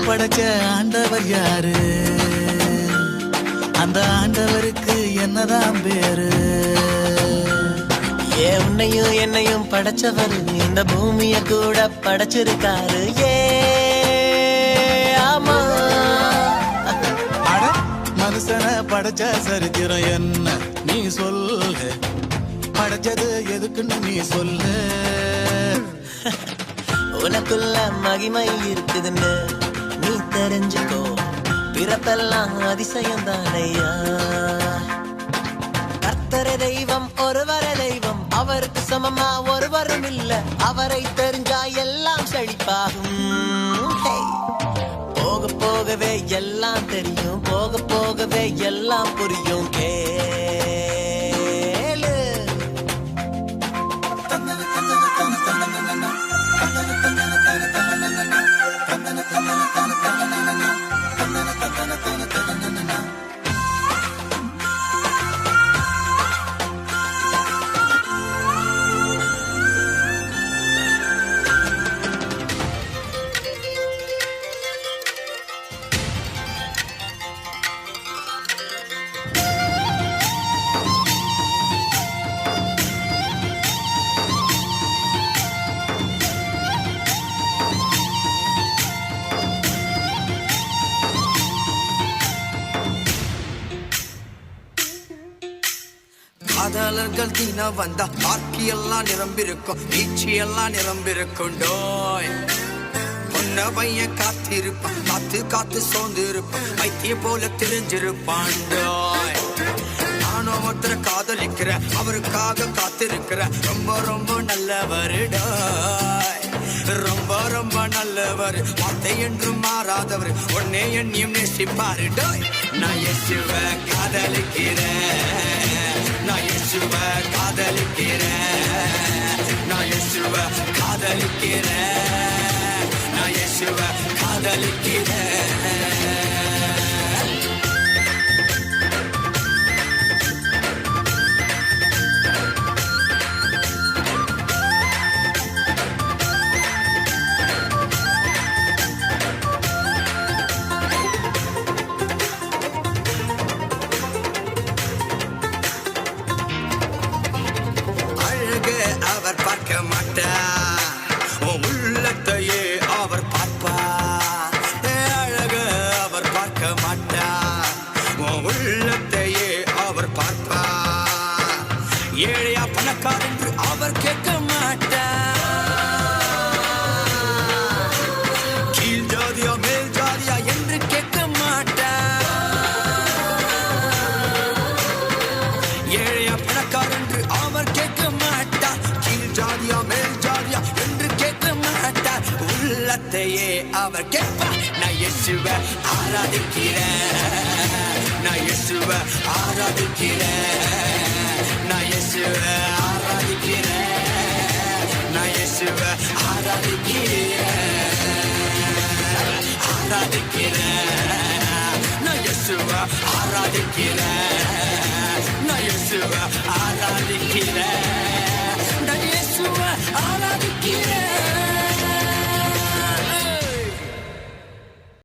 படைச்ச ஆண்டவர் யாரு? அந்த ஆண்டவருக்கு என்னதான் பேரு? உன்னையும் என்னையும் படைச்சவர் இந்த பூமிய கூட படைச்சிருக்காரு. ஆமா, அட மனுஷனை படைச்ச சரித்திரம் என்ன நீ சொல்லு? படைச்சது எதுக்குன்னு நீ சொல்லு. உனக்குள்ள மகிமை இருக்குதுன்னு நீ தெரிஞ்சுக்கோ. பிறப்பெல்லாம் அதிசயம் தானையா. கர்த்தரே தெய்வம், ஒருவரே தெய்வம், அவருக்கு சமமா ஒருவரும் இல்ல. அவரை தெரிஞ்சா எல்லாம் செழிப்பாகும். போக போகவே எல்லாம் தெரியும், போக போகவே எல்லாம் புரியும். கேளு. காதலர்கள் தின வந்தா பார்க்கி எல்லாம் நிரம்பிருக்கும், பீச்சி எல்லாம் நிரம்பிருக்கும். டோய் பொன்ன பையன் காத்திருப்பான், காத்து காத்து சோர்ந்து இருப்பான், வைத்திய போல தெரிஞ்சிருப்பான். டோய் நானும் ஒருத்தர காதலிக்கிற, அவருக்காக காத்திருக்கிற, ரொம்ப ரொம்ப நல்லவர். டோய் ரொம்ப ரொம்ப நல்லவர், வார்த்தை என்றும் மாறாதவர், உன்னே என்னையும் நேசிப்பாரு. டோய் நான் இயேசுவ காதலிக்கிறேன், நான் இயேசுவ காதலிக்கிறேன், நான் இயேசுவ காதலிக்கிறேன், நான் இயேசுவ காதலிக்கிறேன். அவர் பார்க்க மாட்டார், உள்ளத்தையே அவர் பார்ப்பார். அழக அவர் பார்க்க மாட்டார், உள்ளத்தையே அவர் பார்ப்பார். ஏழையா பணக்கார் என்று அவர் கேட்க மாட்டார், கீழ் ஜாதியா மேல் ஜாதியா என்று கேட்க மாட்டார். ஏழையா பணக்கார் என்று அவர் கேட்க மாட்டார், கீழ் ஜாதியா மேல் ஜாதியா என்று கேட்க மாட்டார். உள்ளத்தையே அவர் கேட்பார். நான் இயேசுவ ஆராதிக்கிறேன், நான் இயேசுவ ஆராதிக்கிறேன், நான் இயேசுவ ஆராதிக்கிறேன், நான் இயேசுவ ஆராதிக்கிறேன், ஆராதிக்கிறேன், நான் இயேசுவ ஆராதிக்கிறேன், நான் இயேசுவ ஆராதிக்கிறேன்.